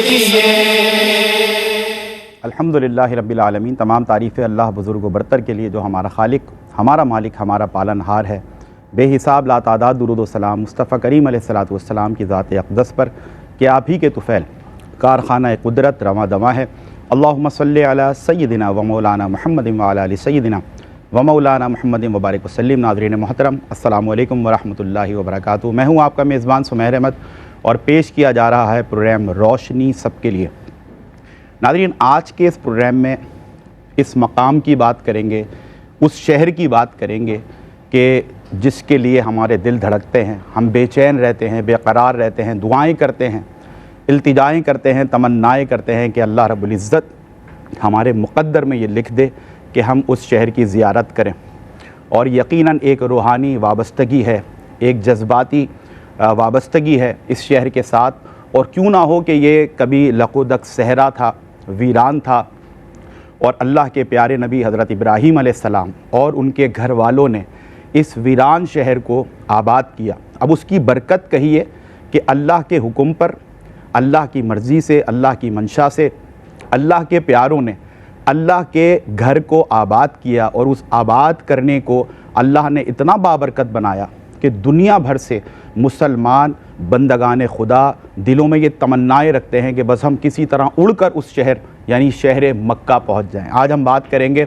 لیے۔ الحمدللہ رب العالمین، تمام تعریفیں اللہ بزرگ و برتر کے لیے جو ہمارا خالق، ہمارا مالک، ہمارا پالن ہار ہے۔ بے حساب لا تعداد درود و سلام مصطفیٰ کریم علیہ الصلوۃ والسلام کی ذات اقدس پر کہ آپ ہی کے طفیل کارخانہ قدرت رواں دواں ہے۔ اللہم صلی علی سیدنا و مولانا محمد وعلی آل سیدنا و مولانا محمد مبارک وسلم۔ ناظرین محترم، السلام علیکم ورحمۃ اللہ وبرکاتہ۔ میں ہوں آپ کا میزبان سمیر احمد اور پیش کیا جا رہا ہے پروگرام روشنی سب کے لیے۔ ناظرین، آج کے اس پروگرام میں اس مقام کی بات کریں گے، اس شہر کی بات کریں گے کہ جس کے لیے ہمارے دل دھڑکتے ہیں، ہم بے چین رہتے ہیں، بے قرار رہتے ہیں، دعائیں کرتے ہیں، التجائیں کرتے ہیں، تمنائیں کرتے ہیں کہ اللہ رب العزت ہمارے مقدر میں یہ لکھ دے کہ ہم اس شہر کی زیارت کریں۔ اور یقیناً ایک روحانی وابستگی ہے، ایک جذباتی وابستگی ہے اس شہر کے ساتھ، اور کیوں نہ ہو کہ یہ کبھی لقودک صحرا تھا، ویران تھا، اور اللہ کے پیارے نبی حضرت ابراہیم علیہ السلام اور ان کے گھر والوں نے اس ویران شہر کو آباد کیا۔ اب اس کی برکت کہیے کہ اللہ کے حکم پر، اللہ کی مرضی سے، اللہ کی منشا سے اللہ کے پیاروں نے اللہ کے گھر کو آباد کیا، اور اس آباد کرنے کو اللہ نے اتنا بابرکت بنایا کہ دنیا بھر سے مسلمان بندگان خدا دلوں میں یہ تمنائیں رکھتے ہیں کہ بس ہم کسی طرح اڑ کر اس شہر یعنی شہر مکہ پہنچ جائیں۔ آج ہم بات کریں گے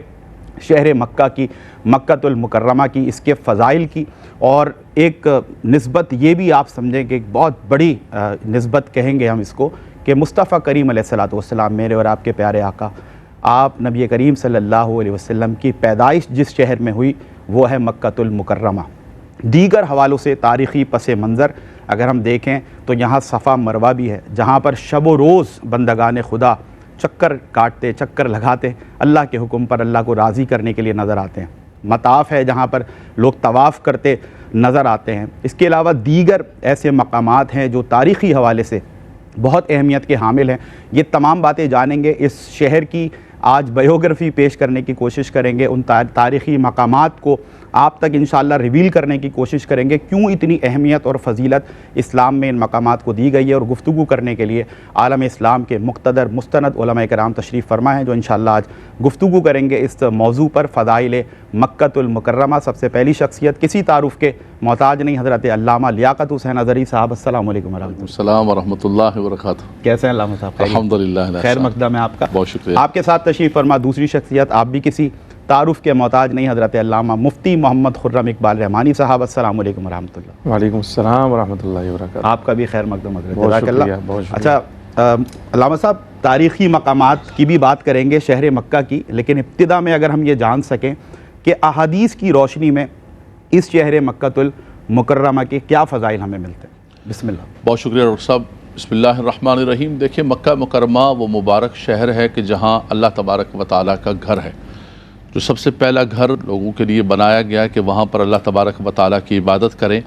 شہر مکہ کی، مکۃ المکرمہ کی، اس کے فضائل کی، اور ایک نسبت یہ بھی آپ سمجھیں کہ ایک بہت بڑی نسبت کہیں گے ہم اس کو، کہ مصطفیٰ کریم علیہ الصلوۃ والسلام، میرے اور آپ کے پیارے آقا، آپ نبی کریم صلی اللہ علیہ وسلم کی پیدائش جس شہر میں ہوئی وہ ہے مکۃ المکرمہ۔ دیگر حوالوں سے تاریخی پس منظر اگر ہم دیکھیں تو یہاں صفا مروہ بھی ہے، جہاں پر شب و روز بندگان خدا چکر کاٹتے، چکر لگاتے، اللہ کے حکم پر اللہ کو راضی کرنے کے لیے نظر آتے ہیں۔ مطاف ہے جہاں پر لوگ طواف کرتے نظر آتے ہیں۔ اس کے علاوہ دیگر ایسے مقامات ہیں جو تاریخی حوالے سے بہت اہمیت کے حامل ہیں۔ یہ تمام باتیں جانیں گے، اس شہر کی آج بایوگرافی پیش کرنے کی کوشش کریں گے، ان تاریخی مقامات کو آپ تک انشاءاللہ ریویل کرنے کی کوشش کریں گے، کیوں اتنی اہمیت اور فضیلت اسلام میں ان مقامات کو دی گئی ہے۔ اور گفتگو کرنے کے لیے عالم اسلام کے مقتدر مستند علماء کرام تشریف فرما ہیں جو انشاءاللہ آج گفتگو کریں گے اس موضوع پر، فضائل مکۃ المکرمہ۔ سب سے پہلی شخصیت کسی تعارف کے محتاج نہیں، حضرت علامہ لیاقت حسین اظہری صاحب، السلام علیکم ورحمۃ اللہ۔ السلام ورحمۃ اللہ وبرکاتہ۔ کیسے ہیں علامہ صاحب؟ الحمدللہ، خیر مقدم ہے آپ کا، بہت شکریہ۔ آپ کے ساتھ تشریف فرما دوسری شخصیت، آپ بھی کسی تعارف کے محتاج نہیں، حضرت علامہ مفتی محمد خرم اقبال رحمانی صاحب، السلام علیکم ورحمۃ اللہ۔ وعلیکم السلام ورحمۃ اللہ وبرکاتہ۔ آپ کا بھی خیر مقدم حضرت، بہت جزاک شکریہ، اللہ۔ بہت شکریہ۔ اچھا علامہ صاحب، تاریخی مقامات کی بھی بات کریں گے، شہر مکہ کی، لیکن ابتدا میں اگر ہم یہ جان سکیں کہ احادیث کی روشنی میں اس شہر مکۃ المکرمہ کے کیا فضائل ہمیں ملتے ہیں؟ بسم اللہ۔ بہت شکریہ ڈاکٹر صاحب۔ بسم اللہ الرحمن الرحیم۔ دیکھیں، مکہ مکرمہ وہ مبارک شہر ہے کہ جہاں اللہ تبارک و تعالیٰ کا گھر ہے، جو سب سے پہلا گھر لوگوں کے لیے بنایا گیا کہ وہاں پر اللہ تبارک و تعالیٰ کی عبادت کریں،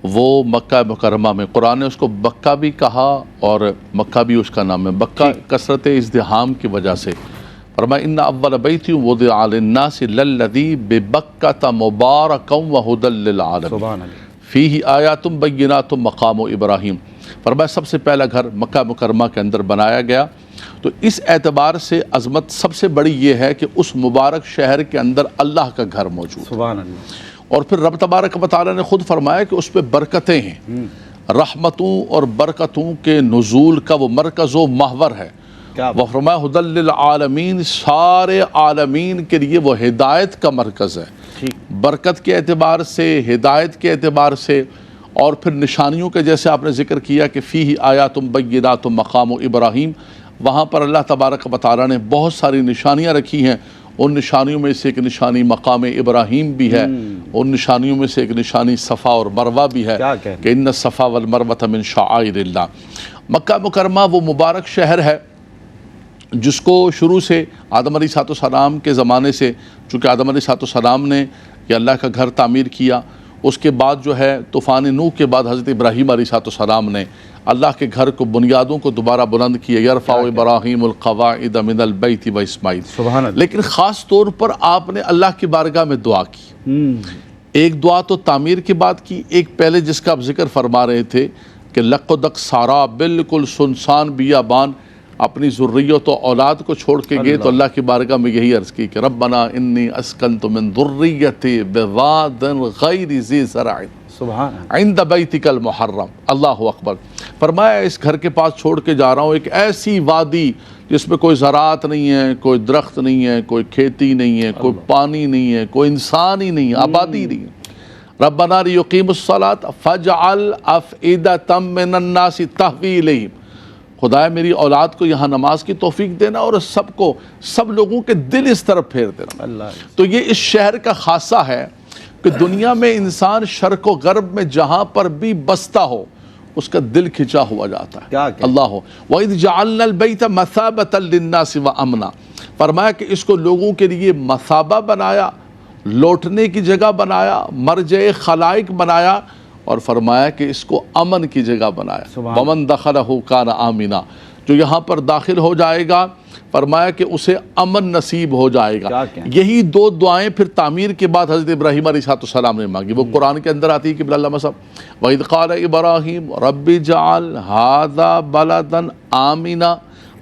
وہ مکہ مکرمہ میں۔ قرآن نے اس کو بکہ بھی کہا اور مکہ بھی اس کا نام ہے۔ بکہ کثرت ازدحام کی وجہ سے، فرمایا ان اول بیت وضع للناس للذی ببکۃ مبارکا وہدی للعالمین فیہ آیات بینات مقام ابراہیم۔ فرمایا سب سے پہلا گھر مکہ مکرمہ کے اندر بنایا گیا، تو اس اعتبار سے عظمت سب سے بڑی یہ ہے کہ اس مبارک شہر کے اندر اللہ کا گھر موجود ہے۔ سبحان اللہ۔ اور پھر رب تبارک و تعالیٰ نے خود فرمایا کہ اس پہ برکتیں ہیں، رحمتوں اور برکتوں کے نزول کا وہ مرکز و محور ہے۔ وہ فرمایا ھدی للعالمین، سارے عالمین کے لیے وہ ہدایت کا مرکز ہے، برکت کے اعتبار سے، ہدایت کے اعتبار سے، اور پھر نشانیوں کے جیسے آپ نے ذکر کیا کہ فیہ آیات بینات مقام ابراہیم، وہاں پر اللہ تبارک و تعالیٰ نے بہت ساری نشانیاں رکھی ہیں۔ ان نشانیوں میں سے ایک نشانی مقام ابراہیم بھی ہے، ان نشانیوں میں سے ایک نشانی صفا اور مروہ بھی ہے کہ ان الصفا والمروۃ من شعائر اللہ۔ مکہ مکرمہ وہ مبارک شہر ہے جس کو شروع سے آدم علیہ السلام کے زمانے سے، چونکہ آدم علیہ السلام نے یہ اللہ کا گھر تعمیر کیا، اس کے بعد جو ہے طوفان نوح کے بعد حضرت ابراہیم علیہ السلام نے اللہ کے گھر کو، بنیادوں کو دوبارا بلند کیا، یرفع ابراہیم القواعد من البیت و اسماعیل۔ سبحان اللہ۔ لیکن خاص طور پر آپ نے اللہ کی بارگاہ میں دعا کی۔ ایک دعا تو تعمیر کے بعد کی، ایک پہلے جس کا آپ ذکر فرما رہے تھے کہ لقدک سارا بالکل سنسان بیابان اپنی ذریت و اولاد کو چھوڑ کے گئے، تو اللہ کی بارگاہ میں یہی عرض کی کہ ربنا انی اسکنت من ذریتی بواد غیر ذی زرع عند بیتک المحرم۔ اللہ اکبر۔ فرمایا اس گھر کے پاس چھوڑ کے جا رہا ہوں ایک ایسی وادی جس میں کوئی زراعت نہیں ہے، کوئی درخت نہیں ہے، کوئی کھیتی نہیں ہے، کوئی پانی نہیں ہے، کوئی انسان ہی نہیں ہے، آبادی نہیں ہے۔ ربنا لیقیموا الصلاۃ فاجعل افئدۃ من الناس تہوی الیہم۔ خدایا میری اولاد کو یہاں نماز کی توفیق دینا اور سب لوگوں کے دل اس طرف پھیر دینا۔ تو یہ اس شہر کا خاصہ ہے کہ دنیا میں انسان شرق و غرب میں جہاں پر بھی بستا ہو اس کا دل کھچا ہوا جاتا ہے۔ اللہ ہو وَإِذْ جَعَلْنَا الْبَيْتَ مَثَابَةً لِلنَّاسِ وَأَمْنًا۔ فرمایا کہ اس کو لوگوں کے لیے مثابہ بنایا، لوٹنے کی جگہ بنایا، مرجع خلائق بنایا، اور فرمایا کہ اس کو امن کی جگہ بنایا۔ وَمَن دَخَلَهُ كَانَ آمِنًا۔ جو یہاں پر داخل ہو جائے گا فرمایا کہ اسے امن نصیب ہو جائے گا۔ یہی دو دعائیں پھر تعمیر کے بعد حضرت ابراہیم علیہ السلام نے مانگی، وہ قرآن کے اندر آتی ہے کہ اللہ صاحب وَإِذْ قَالَ إِبْرَاهِيمُ رَبِّ اجْعَلْ هَذَا بَلَدًا آمِنًا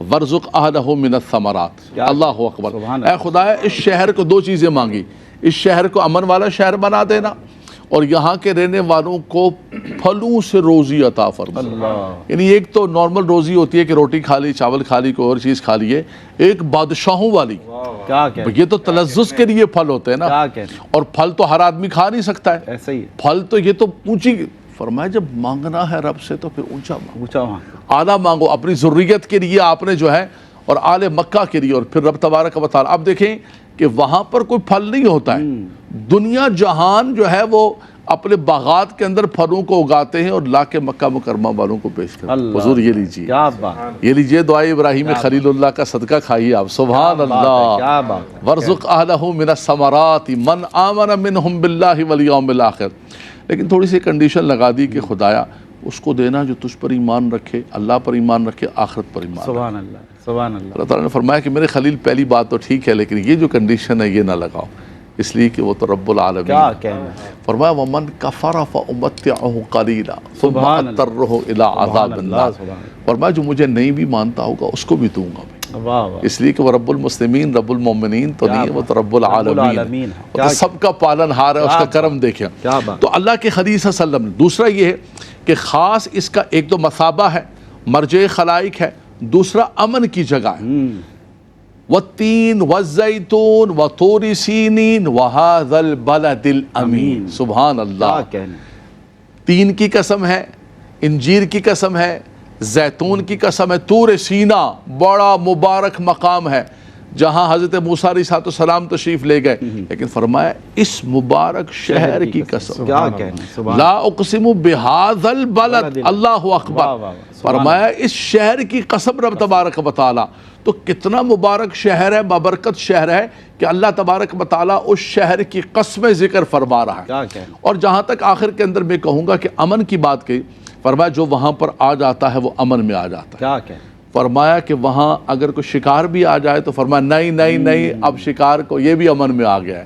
وَارْزُقْ أَهْلَهُ مِنَ الثَّمَرَاتِ۔ اللہ اکبر۔ اے خدایا اس شہر کو دو چیزیں مانگی، اس شہر کو امن والا شہر بنا دینا اور یہاں کے رہنے والوں کو پھلوں سے روزی عطا فرما۔ یعنی ایک تو نارمل روزی ہوتی ہے کہ روٹی کھا لی، چاول کھا لی، کوئی اور چیز کھا لیے، ایک بادشاہوں والی، یہ تو تلذذ کے لیے پھل ہوتے ہیں نا، اور پھل تو ہر آدمی کھا نہیں سکتا ہے، پھل تو یہ تو اونچی۔ فرمایا جب مانگنا ہے رب سے تو پھر اونچا مانگو، اعلیٰ مانگو، اپنی ضروریت کے لیے آپ نے جو ہے، اور آل مکہ کے لیے، اور پھر رب تبارک و تعالیٰ۔ اب دیکھیں کہ وہاں پر کوئی پھل نہیں ہوتا ہے، دنیا جہان جو ہے وہ اپنے باغات کے اندر پھلوں کو اگاتے ہیں اور لا کے مکہ مکرمہ والوں کو پیش کرتے ہیں۔ حضور یہ لیجیے، یہ لیجیے دعائے ابراہیم خلیل اللہ کا صدقہ کھائیے آپ۔ سبحان اللہ۔ وارزق اہلہ من الثمرات من آمن منہم باللہ والیوم الاخر۔ لیکن تھوڑی سی کنڈیشن لگا دی کہ خدایا اس کو دینا جو تجھ پر ایمان رکھے، اللہ پر ایمان رکھے، آخرت پر ایمان رکھے۔ سبحان اللہ، سبحان اللہ۔ اللہ تعالیٰ نے فرمایا کہ میرے خلیل پہلی بات تو ٹھیک ہے لیکن یہ جو کنڈیشن ہے یہ نہ لگاؤ، اس لیے کہ وہ تو رب العالمین۔ فرمایا وَمَن كَفَرَ فَأُمَتِّعُهُ قَلِيلًا ثُمَّ أَضْطَرُّهُ إِلَىٰ عَذَابِ النَّارِ۔ فرمایا جو مجھے نہیں بھی مانتا ہوگا اس کو بھی دوں گا، اس لیے کہ وہ رب المسلمین رب المومنین تو نہیں ہے، وہ تو رب العالمین، وہ تو سب کا پالن ہار ہے، اس کا کرم دیکھیں۔ تو اللہ کے حدیث صلی اللہ علیہ وسلم نے دوسرا یہ ہے کہ خاص اس کا ایک تو مثابہ ہے، مرجع خلائق ہے، دوسرا امن کی جگہ ہے۔ والتین والزیتون وطور سینین وہذا البلد الامین۔ سبحان اللہ۔ تین کی قسم ہے، انجیر کی قسم ہے، زیتون کی قسم ہے، طور سینا بڑا مبارک مقام ہے جہاں حضرت موسیٰ علیہ السلام تشریف لے گئے، لیکن فرمایا اس مبارک شہر کی قسم، لا اقسم بہذا البلد۔ اللہ اکبر۔ فرمایا اس شہر کی قسم رب تبارک و تعالی۔ تو کتنا مبارک شہر ہے، بابرکت شہر ہے کہ اللہ تبارک و تعالیٰ اس شہر کی قسم ذکر فرما رہا ہے۔ اور جہاں تک آخر کے اندر میں کہوں گا کہ امن کی بات کہی، فرمایا جو وہاں پر آ جاتا ہے وہ امن میں آ جاتا ہے۔ فرمایا کہ وہاں اگر کوئی شکار بھی آ جائے تو فرمایا نہیں نہیں نہیں، اب شکار کو یہ بھی امن میں آ گیا ہے۔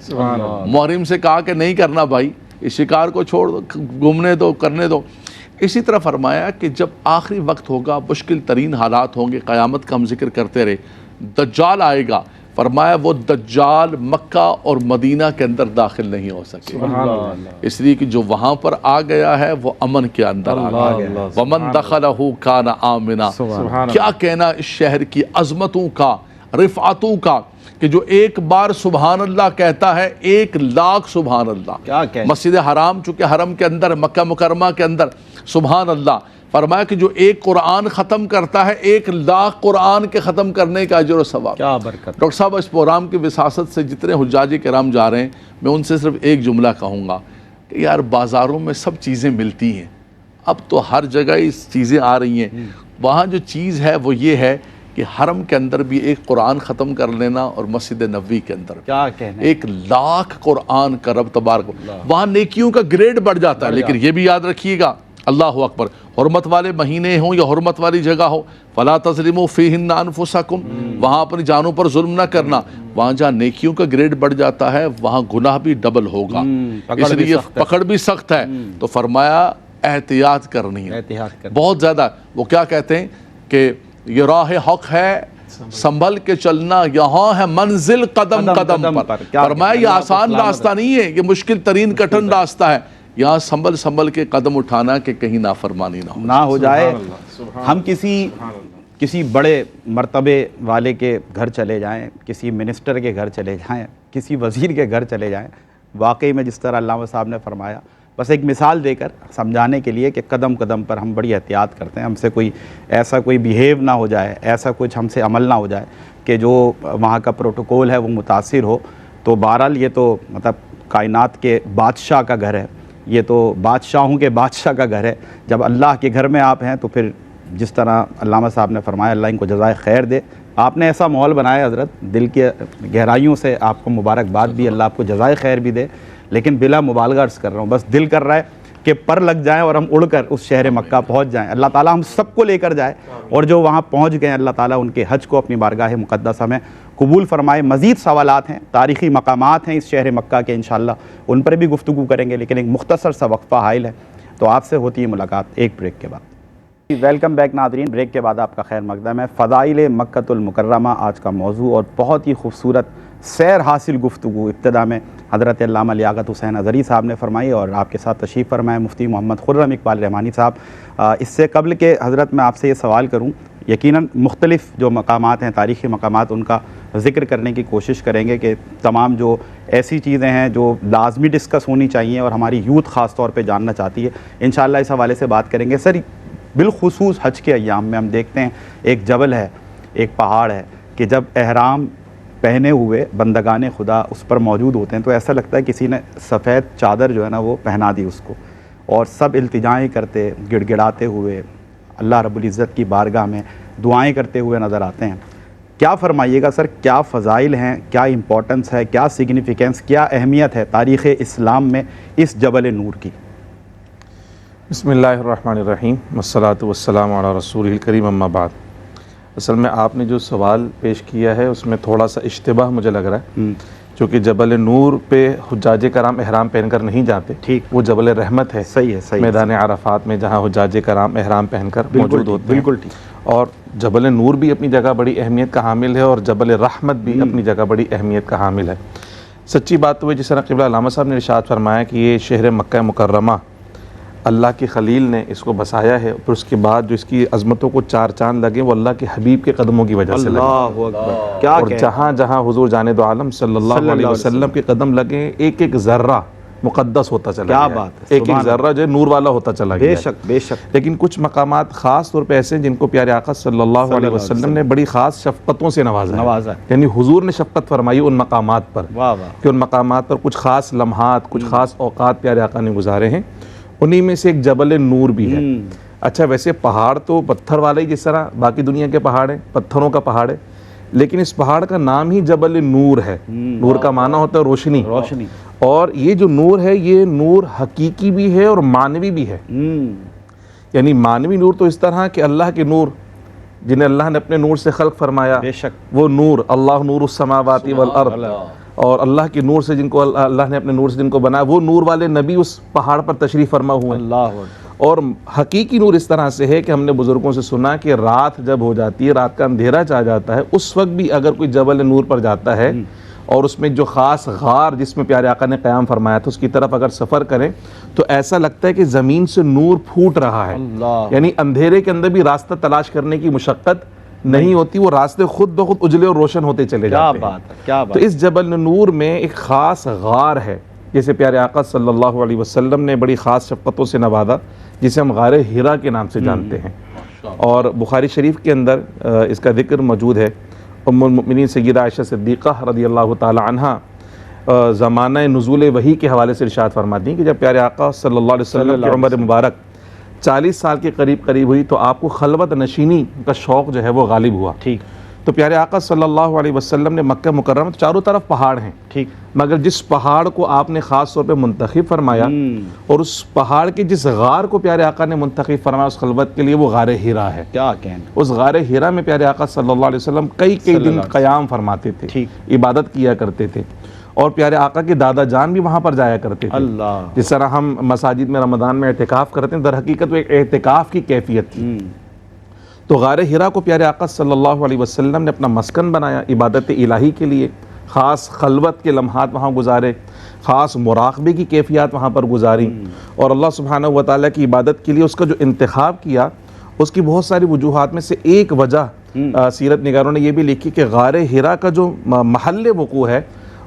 محرم سے کہا کہ نہیں کرنا بھائی، اس شکار کو چھوڑ دو، گھومنے دو، کرنے دو۔ اسی طرح فرمایا کہ جب آخری وقت ہوگا، مشکل ترین حالات ہوں گے، قیامت کا ہم ذکر کرتے رہے، دجال آئے گا، فرمایا وہ دجال مکہ اور مدینہ کے اندر داخل نہیں ہو سکے، اس لیے کہ جو وہاں پر آ گیا ہے وہ امن کے اندر آ گیا۔ وَمَن دَخَلَهُ كَانَ آمِنًا۔ کیا کہنا اس شہر کی عظمتوں کا، رفعتوں کا، کہ جو ایک بار سبحان اللہ کہتا ہے 1,00,000 سبحان اللہ۔ مسجد حرام چونکہ حرم کے اندر، مکہ مکرمہ کے اندر، سبحان اللہ۔ فرمایا کہ جو ایک قرآن ختم کرتا ہے 1,00,000 قرآن کے ختم کرنے کا اجر و ثواب۔ کیا برکت۔ ڈاکٹر صاحب اس پروگرام کی وساست سے جتنے حجاج کرام جا رہے ہیں، میں ان سے صرف ایک جملہ کہوں گا کہ یار بازاروں میں سب چیزیں ملتی ہیں، اب تو ہر جگہ اس چیزیں آ رہی ہیں، وہاں جو چیز ہے وہ یہ ہے کہ حرم کے اندر بھی ایک قرآن ختم کر لینا، اور مسجد نبوی کے اندر 1,00,000 قرآن کا رب تبارک، وہاں نیکیوں کا گریڈ بڑھ جاتا ہے۔ لیکن یہ بھی یاد رکھیے گا، اللہ اکبر، حرمت والے مہینے ہوں یا حرمت والی جگہ ہو، فلا تظلموا فیہن انفسکم، وہاں اپنی جانوں پر ظلم نہ کرنا۔ وہاں جہاں نیکیوں کا گریڈ بڑھ جاتا ہے وہاں گناہ بھی ڈبل ہوگا، اس لیے پکڑ بھی سخت ہے۔ تو فرمایا احتیاط کرنی ہے، احتیاط کرنی، بہت زیادہ۔ وہ کیا کہتے ہیں کہ یہ راہ حق ہے، سنبھل کے چلنا، یہاں ہے منزل قدم قدم پر۔ فرمایا یہ آسان راستہ نہیں ہے، یہ مشکل ترین کٹھن راستہ ہے، یہاں سنبھل کے قدم اٹھانا کہ کہیں نافرمانی نہ ہو جائے۔ ہم کسی بڑے مرتبے والے کے گھر چلے جائیں، کسی منسٹر کے گھر چلے جائیں، کسی وزیر کے گھر چلے جائیں، واقعی میں جس طرح علامہ صاحب نے فرمایا، بس ایک مثال دے کر سمجھانے کے لیے کہ قدم قدم پر ہم بڑی احتیاط کرتے ہیں، ہم سے ایسا کوئی بیہیو نہ ہو جائے، ایسا کچھ ہم سے عمل نہ ہو جائے کہ جو وہاں کا پروٹوکول ہے وہ متاثر ہو۔ تو بہرحال یہ تو مطلب کائنات کے بادشاہ کا گھر ہے، یہ تو بادشاہوں کے بادشاہ کا گھر ہے۔ جب اللہ کے گھر میں آپ ہیں تو پھر جس طرح علامہ صاحب نے فرمایا، اللہ ان کو جزائے خیر دے، آپ نے ایسا ماحول بنایا حضرت، دل کے گہرائیوں سے آپ کو مبارکباد بھی، اللہ آپ کو جزائے خیر بھی دے۔ لیکن بلا مبالغہ عرض کر رہا ہوں، بس دل کر رہا ہے کہ پر لگ جائیں اور ہم اڑ کر اس شہر مکہ پہنچ جائیں، اللہ تعالیٰ ہم سب کو لے کر جائے، اور جو وہاں پہنچ گئے اللہ تعالیٰ ان کے حج کو اپنی بارگاہ مقدسہ میں قبول فرمائے۔ مزید سوالات ہیں، تاریخی مقامات ہیں اس شہر مکہ کے، انشاءاللہ ان پر بھی گفتگو کریں گے، لیکن ایک مختصر سا وقفہ حائل ہے، تو آپ سے ہوتی ہے ملاقات ایک بریک کے بعد۔ ویلکم بیک ناظرین، بریک کے بعد آپ کا خیر مقدم ہے۔ فضائل مکۃ المکرمہ آج کا موضوع، اور بہت ہی خوبصورت سیر حاصل گفتگو ابتدا میں حضرت علامہ لیاقت حسین اظہری صاحب نے فرمائی، اور آپ کے ساتھ تشریف فرمائے مفتی محمد خرم اقبال رحمانی صاحب۔ اس سے قبل کہ حضرت میں آپ سے یہ سوال کروں، یقیناً مختلف جو مقامات ہیں، تاریخی مقامات، ان کا ذکر کرنے کی کوشش کریں گے کہ تمام جو ایسی چیزیں ہیں جو لازمی ڈسکس ہونی چاہیے اور ہماری یوتھ خاص طور پہ جاننا چاہتی ہے، انشاءاللہ اس حوالے سے بات کریں گے۔ سر، بالخصوص حج کے ایام میں ہم دیکھتے ہیں ایک جبل ہے، ایک پہاڑ ہے، کہ جب احرام پہنے ہوئے بندگان خدا اس پر موجود ہوتے ہیں تو ایسا لگتا ہے کسی نے سفید چادر جو ہے نا وہ پہنا دی اس کو، اور سب التجائیں کرتے، گڑ گڑاتے ہوئے اللہ رب العزت کی بارگاہ میں دعائیں کرتے ہوئے نظر آتے ہیں۔ کیا فرمائیے گا سر، کیا فضائل ہیں، کیا امپورٹنس ہے، کیا سگنیفیکینس، کیا اہمیت ہے تاریخ اسلام میں اس جبل نور کی؟ بسم اللہ الرحمن الرحیم، والصلاة والسلام علی رسول الکریم، اما بعد۔ اصل میں آپ نے جو سوال پیش کیا ہے اس میں تھوڑا سا اشتباہ مجھے لگ رہا ہے، چونکہ جبل نور پہ حجاج کرام احرام پہن کر نہیں جاتے، ٹھیک، وہ جبل رحمت ہے، صحیح ہے، صحیح، میدان عرفات میں جہاں حجاج کرام احرام پہن کر موجود ہوتے ہیں، بالکل ٹھیک۔ اور جبل نور بھی اپنی جگہ بڑی اہمیت کا حامل ہے، اور جبل رحمت بھی اپنی جگہ بڑی اہمیت کا حامل ہے۔ سچی بات تو ہے جس طرح قبلہ علامہ صاحب نے ارشاد فرمایا کہ یہ شہر مکہ مکرمہ اللہ کے خلیل نے اس کو بسایا ہے، پھر اس کے بعد جو اس کی عظمتوں کو چار چاند لگے وہ اللہ کے حبیب کے قدموں کی وجہ سے لگے، اللہ اکبر، کیا اور جہاں جہاں حضور جاند عالم صلی اللہ علیہ وسلم کے قدم لگے، ایک ایک ذرہ مقدس ہوتا چلا گیا، کیا بات ہے، ایک ایک ذرہ جو ہے نور والا ہوتا چلا گیا، بے شک بے شک۔ لیکن کچھ مقامات خاص طور پہ ایسے ہیں جن کو پیارے آقا صلی اللہ علیہ وسلم نے بڑی خاص شفقتوں سے نوازا ہے، یعنی حضور نے شفقت فرمائی ان مقامات پر، واہ واہ، کہ ان مقامات پر کچھ خاص لمحات، کچھ خاص اوقات پیارے آقا نے گزارے ہیں، انہی میں سے ایک جبل نور بھی ہے۔ اچھا، ویسے پہاڑ تو پتھر والا ہی جس طرح باقی دنیا کے پہاڑ ہیں، پتھروں کا پہاڑ ہے، لیکن اس پہاڑ کا نام ہی جبل نور ہے۔ نور کا معنی ہوتا ہے روشنی، روشنی، اور یہ جو نور ہے یہ نور حقیقی بھی ہے اور معنوی بھی ہے۔ یعنی معنوی نور تو اس طرح کہ اللہ کے نور جنہیں اللہ نے اپنے نور سے خلق فرمایا، بے شک، وہ نور، اللہ نور السماوات والارض، اور اللہ کے نور سے جن کو اللہ نے اپنے نور سے جن کو بنایا، وہ نور والے نبی اس پہاڑ پر تشریف فرما ہوئے ہیں۔ اللہ، اور حقیقی نور اس طرح سے ہے کہ ہم نے بزرگوں سے سنا کہ رات جب ہو جاتی ہے، رات کا اندھیرا چاہ جاتا ہے، اس وقت بھی اگر کوئی جبل نور پر جاتا ہے اور اس میں جو خاص غار جس میں پیارے آقا نے قیام فرمایا تھا اس کی طرف اگر سفر کریں تو ایسا لگتا ہے کہ زمین سے نور پھوٹ رہا ہے، یعنی اندھیرے کے اندر بھی راستہ تلاش کرنے کی مشقت نہیں ہوتی، وہ راستے خود بخود اجلے اور روشن ہوتے چلے جاتے ہیں۔ کیا بات، تو اس جبل نور میں ایک خاص غار ہے جسے پیارے آقا صلی اللہ علیہ وسلم نے بڑی خاص شفقتوں سے نوازا، جسے ہم غار ہیرا کے نام سے جانتے ہیں، اور بخاری شریف کے اندر اس کا ذکر موجود ہے۔ ام المؤمنین سیدہ عائشہ صدیقہ رضی اللہ تعالی عنہ زمانہ نزول وحی کے حوالے سے ارشاد فرماتی ہیں کہ جب پیارے آقا صلی اللہ علیہ وسلم کی عمر مبارک 40 سال کے قریب ہوئی تو آپ کو خلوت نشینی کا شوق جو ہے وہ غالب ہوا، ٹھیک، تو پیارے آقا صلی اللہ علیہ وسلم نے مکہ مکرمہ چاروں طرف پہاڑ ہیں ٹھیک، مگر جس پہاڑ کو آپ نے خاص طور پہ منتخب فرمایا اور اس پہاڑ کے جس غار کو پیارے آقا نے منتخب فرمایا اس خلوت کے لیے، وہ غار حرا ہے۔ کیا کہنا، اس غار حرا میں پیارے آقا صلی اللہ علیہ وسلم کئی دن قیام فرماتے تھے، ٹھیک، عبادت کیا کرتے تھے، اور پیارے آقا کے دادا جان بھی وہاں پر جایا کرتے تھے۔ اللہ، جس طرح ہم مساجد میں رمضان میں اعتکاف کرتے ہیں، در حقیقت وہ ایک اعتکاف کی کیفیت تھی۔ تو غار حرا کو پیارے آقا صلی اللہ علیہ وسلم نے اپنا مسکن بنایا عبادت الہی کے لیے، خاص خلوت کے لمحات وہاں گزارے، خاص مراقبے کی کیفیات وہاں پر گزاری، اور اللہ سبحانہ و تعالیٰ کی عبادت کے لیے اس کا جو انتخاب کیا، اس کی بہت ساری وجوہات میں سے ایک وجہ سیرت نگاروں نے یہ بھی لکھی کہ غار حرا کا جو محل وقوع ہے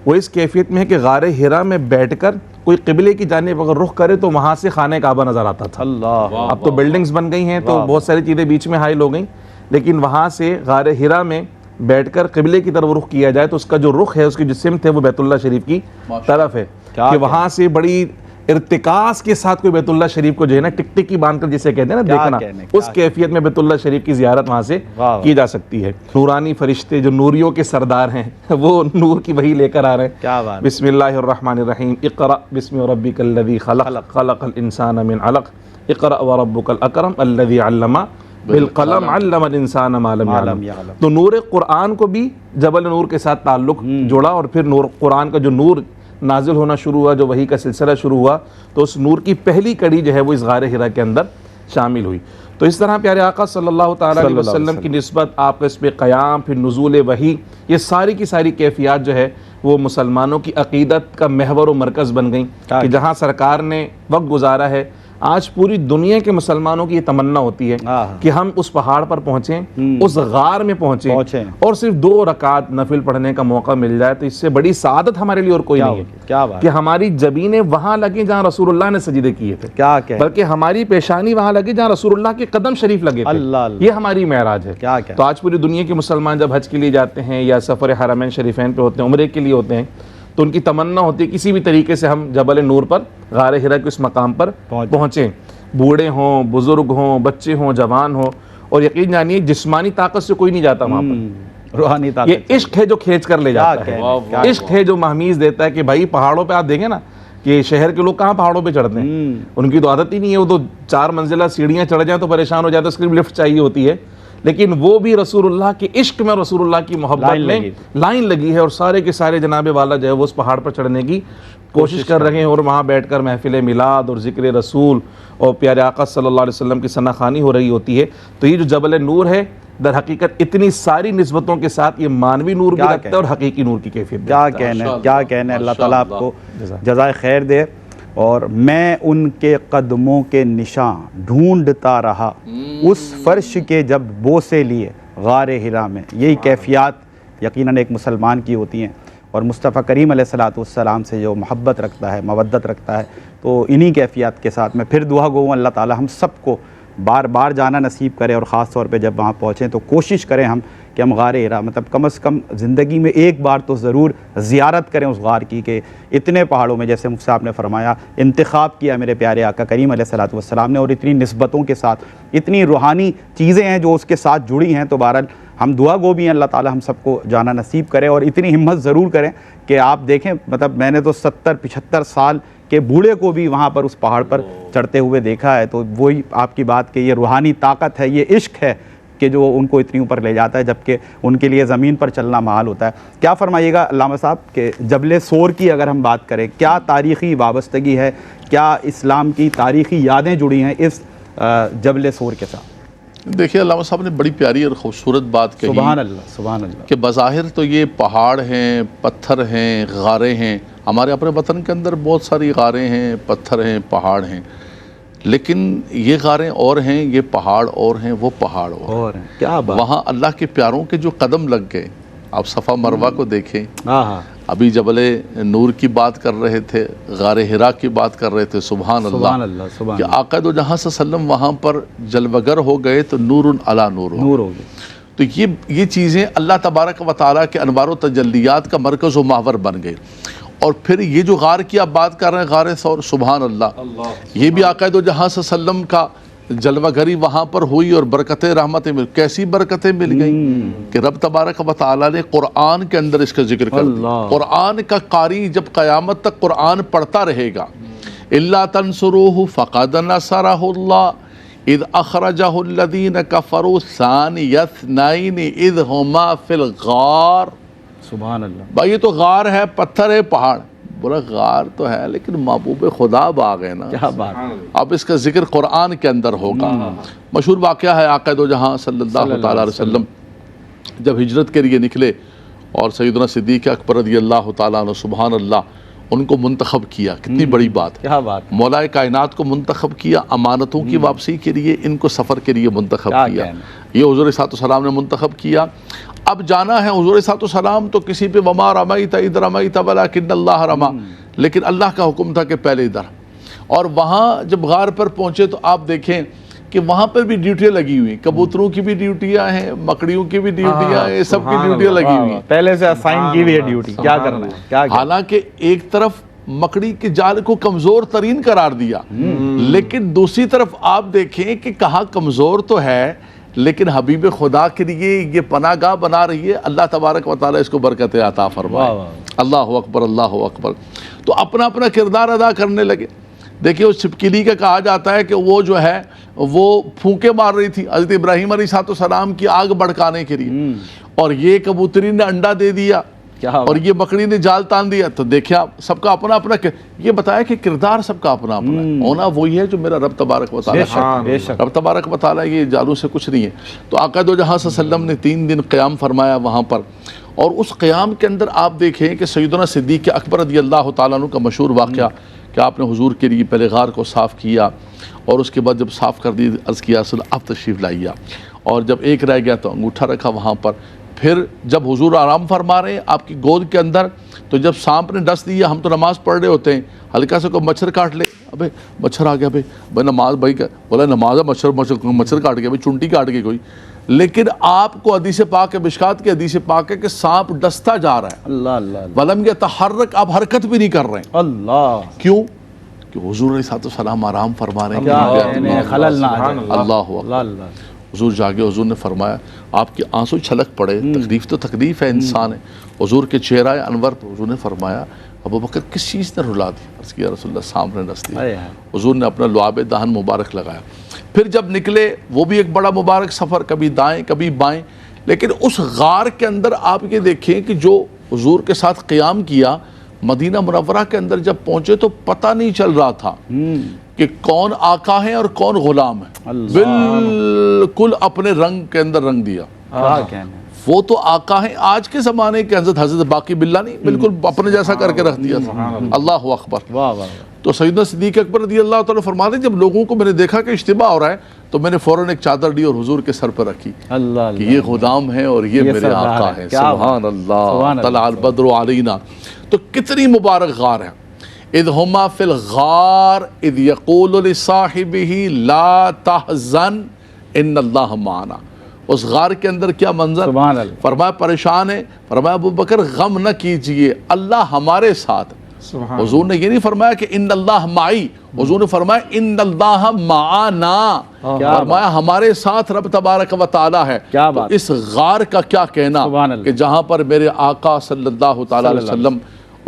وہ اس کیفیت میں ہے کہ غار حرا میں بیٹھ کر کوئی قبلے کی جانب اگر رخ کرے تو وہاں سے خانہ کعبہ نظر آتا تھا۔ اللہ، اب تو بلڈنگز بن گئی ہیں تو بہت ساری چیزیں بیچ میں حائل ہو گئیں، لیکن وہاں سے غار حرا میں بیٹھ کر قبلے کی طرف رخ کیا جائے تو اس کا جو رخ ہے، اس کی جو سمت ہے، وہ بیت اللہ شریف کی طرف ہے، کہ وہاں سے بڑی ارتکاز کے ساتھ کوئی بیت اللہ شریف کو جو ہے نا ٹک ٹکی باندھ کر جسے کہتے ہیں نا دیکھنا، اس کیفیت میں بیت اللہ شریف کی زیارت وہاں سے کی جا سکتی ہے۔ نورانی فرشتے جو نوریوں کے سردار ہیں وہ نور کی وحی لے کر آ رہے ہیں۔ کیا بات، بسم اللہ الرحمن الرحیم، اقرأ بسم ربک الذی خلق، خلق الانسان من علق، اقرأ وربک الاکرم الذی علم بالقلم، علم الانسان ما لم یعلم۔ تو نور قرآن کو بھی جبل نور کے ساتھ تعلق جوڑا، اور پھر نور قرآن کا جو نور نازل ہونا شروع ہوا، جو وحی کا سلسلہ شروع ہوا، تو اس نور کی پہلی کڑی جو ہے وہ اس غار حرا کے اندر شامل ہوئی۔ تو اس طرح پیارے آقا صلی اللہ تعالیٰ علیہ وسلم کی نسبت، آپ کا اس پہ قیام، پھر نزول وحی، یہ ساری کی ساری کیفیات جو ہے وہ مسلمانوں کی عقیدت کا محور و مرکز بن گئیں، کہ جہاں سرکار نے وقت گزارا ہے، آج پوری دنیا کے مسلمانوں کی یہ تمنا ہوتی ہے کہ ہم اس پہاڑ پر پہنچیں، اس غار میں پہنچیں، اور صرف 2 رکعت نفل پڑھنے کا موقع مل جائے تو اس سے بڑی سعادت ہمارے لیے اور کوئی نہیں ہے۔ کیا بات، کہ ہماری جبینیں وہاں لگیں جہاں رسول اللہ نے سجدے کیے تھے، کیا کہ بلکہ ہماری پیشانی وہاں لگے جہاں رسول اللہ کے قدم شریف لگے تھے۔ اللہ، یہ ہماری معراج ہے۔ کیا تو آج پوری دنیا کے مسلمان جب حج کے لیے جاتے ہیں یا سفر حرمین شریفین پہ ہوتے ہیں، عمرے کے لیے ہوتے ہیں، تو ان کی تمنا ہوتی ہے کسی بھی طریقے سے ہم جبل نور پر، غار حرا کے اس مقام پر پہنچیں، بوڑھے ہوں، بزرگ ہوں، بچے ہوں، جوان ہوں، اور یقین جانیے جسمانی طاقت سے کوئی نہیں جاتا وہاں پر، روحانی طاقت، یہ عشق ہے جو کھینچ کر لے جاتا ہے، عشق ہے جو مہمیز دیتا ہے۔ کہ بھائی پہاڑوں پہ آپ دیکھیں نا کہ شہر کے لوگ کہاں پہاڑوں پہ چڑھتے ہیں، ان کی تو عادت ہی نہیں ہے، وہ تو 4 منزلہ سیڑھیاں چڑھ جائیں تو پریشان ہو جاتے ہیں، اس کے لیے لفٹ چاہیے ہوتی ہے، لیکن وہ بھی رسول اللہ کے عشق میں، رسول اللہ کی محبت میں لائن لگی ہے، اور سارے کے سارے جناب والا جو ہے وہ اس پہاڑ پر چڑھنے کی کوشش کر رہے ہیں، اور وہاں بیٹھ کر محفل میلاد اور ذکر رسول اور پیارے آقا صلی اللہ علیہ وسلم کی ثنا خوانی ہو رہی ہوتی ہے۔ تو یہ جو جبل نور ہے، در حقیقت اتنی ساری نسبتوں کے ساتھ یہ مانوی نور بھی رکھتا ہے اور حقیقی نور کی کیفیت بھی۔ کیا کہنا ہے، اللہ تعالیٰ آپ کو جزائے خیر دے۔ اور میں ان کے قدموں کے نشان ڈھونڈتا رہا اس فرش کے جب بوسے لیے غار حرا میں، یہی کیفیات یقیناً ایک مسلمان کی ہوتی ہیں، اور مصطفیٰ کریم علیہ السلام سے جو محبت رکھتا ہے، مودت رکھتا ہے، تو انہی کیفیات کے ساتھ میں پھر دعا گو ہوں اللہ تعالیٰ ہم سب کو بار بار جانا نصیب کرے، اور خاص طور پہ جب وہاں پہنچیں تو کوشش کریں ہم کہ ہم غار حرا مطلب کم از کم زندگی میں ایک بار تو ضرور زیارت کریں اس غار کی، کہ اتنے پہاڑوں میں جیسے مفتی صاحب نے فرمایا انتخاب کیا میرے پیارے آقا کریم علیہ السلام نے، اور اتنی نسبتوں کے ساتھ اتنی روحانی چیزیں ہیں جو اس کے ساتھ جڑی ہیں، تو بہرحال ہم دعا گو بھی ہیں اللہ تعالیٰ ہم سب کو جانا نصیب کرے، اور اتنی ہمت ضرور کریں کہ آپ دیکھیں مطلب میں نے تو 70-75 سال کے بوڑھے کو بھی وہاں پر اس پہاڑ پر چڑھتے ہوئے دیکھا ہے، تو وہی آپ کی بات کہ یہ روحانی طاقت ہے، یہ عشق ہے کہ جو ان کو اتنی اوپر لے جاتا ہے، جبکہ ان کے لیے زمین پر چلنا محال ہوتا ہے۔ کیا فرمائیے گا علامہ صاحب کہ جبل سور کی اگر ہم بات کریں، کیا تاریخی وابستگی ہے، کیا اسلام کی تاریخی یادیں جڑی ہیں اس جبل سور کے ساتھ؟ دیکھیے علامہ صاحب نے بڑی پیاری اور خوبصورت بات کہی، سبحان اللہ، سبحان اللہ، کہ بظاہر تو یہ پہاڑ ہیں، پتھر ہیں، غاریں ہیں، ہمارے اپنے وطن کے اندر بہت ساری غاریں ہیں، پتھر ہیں، پہاڑ ہیں، لیکن یہ غاریں اور ہیں، یہ پہاڑ اور ہیں، وہ پہاڑ اور ہیں۔ کیا بات، وہاں اللہ کے پیاروں کے جو قدم لگ گئے، آپ صفا مروہ کو دیکھیں، ابھی جبل نور کی بات کر رہے تھے، غار حرا کی بات کر رہے تھے، سبحان اللہ کہ آقا دو جہاں صلی اللہ علیہ وسلم وہاں پر جلوگر ہو گئے تو نور علی نور ہو گئے۔ تو یہ چیزیں اللہ تبارک و تعالیٰ کے انوار و تجلیات کا مرکز و محور بن گئے۔ اور پھر یہ جو غار کی آپ بات کر رہے ہیں، غار ثور، سبحان اللہ، یہ بھی آقا دو جہاں صلی اللہ علیہ وسلم کا جلوہ گری وہاں پر ہوئی اور برکتیں رحمتیں مل. کیسی برکتیں مل گئیں کہ رب تبارک و تعالیٰ نے قرآن کے اندر اس کا ذکر کر دیا. قرآن کا قاری جب قیامت تک قرآن پڑھتا رہے گا, اِلَّا تَنْصُرُوهُ فَقَدْ نَصَرَهُ اللَّهُ اِذْ أَخْرَجَهُ الَّذِينَ كَفَرُوا ثَانِيَ اثْنَيْنِ اِذْ هُمَا فِي الْغَارِ. سبحان اللہ. بھائی یہ تو غار ہے, پتھر ہے, پہاڑ. بولا غار تو ہے لیکن محبوب خدا باغ ہے نا. کیا بات. اب اس کا ذکر قرآن کے اندر ہوگا. مشہور واقعہ ہے آقا دو جہاں صلی اللہ تعالیٰ علیہ وسلم جب ہجرت کے لیے نکلے اور سیدنا صدیق اکبر رضی اللہ تعالیٰ عنہ سبحان اللہ ان کو منتخب کیا. کتنی بڑی بات. کیا بات. مولا کائنات کو منتخب کیا امانتوں کی واپسی کے لیے, ان کو سفر کے لیے منتخب کیا. یہ حضور صلی اللہ علیہ وسلم نے منتخب کیا. اب جانا ہے حضور صلی اللہ علیہ وسلم تو کسی پہ وما رمیت اذ رمیت ولکن اللہ رما, لیکن اللہ کا حکم تھا کہ پہلے ادھر. اور وہاں جب غار پر پہنچے تو آپ دیکھیں کہ وہاں پر بھی ڈیوٹیاں لگی ہوئی, کبوتروں کی بھی ڈیوٹیاں ہیں, مکڑیوں کی بھی ڈیوٹیاں ہیں, سب کی ڈیوٹیاں لگی ہوئی ہیں. پہلے سے اسائن کی ہوئی ہے ڈیوٹی, کیا کرنا ہے کیا. حالانکہ ایک طرف مکڑی کے جال کو کمزور ترین قرار دیا, لیکن دوسری طرف آپ دیکھیں کہ کہاں کمزور تو ہے لیکن حبیب خدا کے لیے یہ پناہ گاہ بنا رہی ہے. اللہ تبارک و تعالیٰ اس کو برکت عطا فرمائے. اللہ اکبر اللہ اکبر. تو اپنا اپنا کردار ادا کرنے لگے. دیکھیں اس چھپکلی کا کہا جاتا ہے کہ وہ جو ہے وہ پھونکے مار رہی تھی حضرت ابراہیم علیہ السلام کی آگ بھڑکانے کے لیے, اور یہ کبوتری نے انڈا دے دیا اور یہ مکڑی نے جال تان دیا. تو دیکھیں آپ سب کا اپنا اپنا, یہ بتایا کہ کردار سب کا اپنا اپنا ہے. ہونا وہی ہے جو میرا رب تبارک و تعالیٰ. رب تبارک و تعالیٰ یہ جالوں سے کچھ نہیں ہے. تو آقا دو جہاں صلی اللہ علیہ وسلم نے 3 دن قیام فرمایا وہاں پر, اور اس قیام کے اندر آپ دیکھیں کہ سیدنا صدیق اکبر رضی اللہ تعالیٰ عنہ کا مشہور واقعہ کہ آپ نے حضور کے لیے پہلے غار کو صاف کیا اور اس کے بعد جب صاف کر دی عرض کیا رسول اب تشریف لائیے, اور جب ایک رہ گیا تو انگوٹھا رکھا وہاں پر. پھر جب حضور آرام فرما رہے ہیں آپ کی گود کے اندر, تو جب سانپ نے ڈس دیا, ہم تو نماز پڑھ رہے ہوتے ہیں, ہلکا سا کوئی مچھر کاٹ لے, ابے مچھر آ گیا بھائی نماز, بھائی بولا نماز ہے, مچھر کاٹ گیا بھائی, چنٹی کاٹ گئی کوئی. لیکن آپ کو حدیث پاک ہے, مشکات کی حدیث پاک ہے کہ سانپ ڈستا جا رہا ہے. اللہ اللہ. ولم یتحرک, آپ حرکت بھی نہیں کر رہے ہیں. اللہ. کیوں؟ کہ حضور علیہ السلام آرام فرما رہے ہیں. اللہ اللہ. حضور جاگے, حضور نے فرمایا آپ کے آنسو چھلک پڑے, تکلیف تو تکلیف ہے, انسان ہے. حضور کے چہرہ انور پر حضور نے فرمایا ابو بکر کس چیز نے رلا دی؟ عرض کیا رسول اللہ سانپ نے ڈس دیا. حضور نے اپنا لعاب دہن مبارک لگایا. پھر جب نکلے وہ بھی ایک بڑا مبارک سفر, کبھی دائیں کبھی بائیں, لیکن اس غار کے اندر آپ یہ دیکھیں کہ جو حضور کے ساتھ قیام کیا, مدینہ منورہ کے اندر جب پہنچے تو پتہ نہیں چل رہا تھا کہ کون آقا ہے اور کون غلام ہے. بالکل اپنے رنگ کے اندر رنگ دیا. وہ تو آقا ہیں آج کے زمانے کے حضرت باقی باللہ نہیں, بالکل اپنے جیسا کر کے رکھ دیا تھا. اللہ اکبر. تو سیدنا صدیق اکبر رضی اللہ تعالیٰ فرماتے ہیں جب لوگوں کو میں نے دیکھا کہ اجتماع ہو رہا ہے تو میں نے فوراً ایک چادر لی اور حضور کے سر پر رکھی کہ یہ غلام ہے اور یہ میرے آقا ہے. سبحان اللہ. طلع البدر علینا. تو کتنی مبارک غار ہے. اذ ہما فی الغار اذ یقول لصاحبہ لا تحزن ان اللہ معنا. اس غار کے اندر کیا منظر, فرمایا پریشان ہے, فرمایا ابو بکر غم نہ کیجئے اللہ ہمارے ساتھ. حضور نے یہ نہیں فرمایا کہ ان اللہ معی, حضور نے فرمایا ان اللہ معنا, فرمایا ہمارے ساتھ رب تبارک و تعالی ہے. تو اس غار کا کیا کہنا کہ جہاں پر میرے آقا صلی اللہ تعالی علیہ وسلم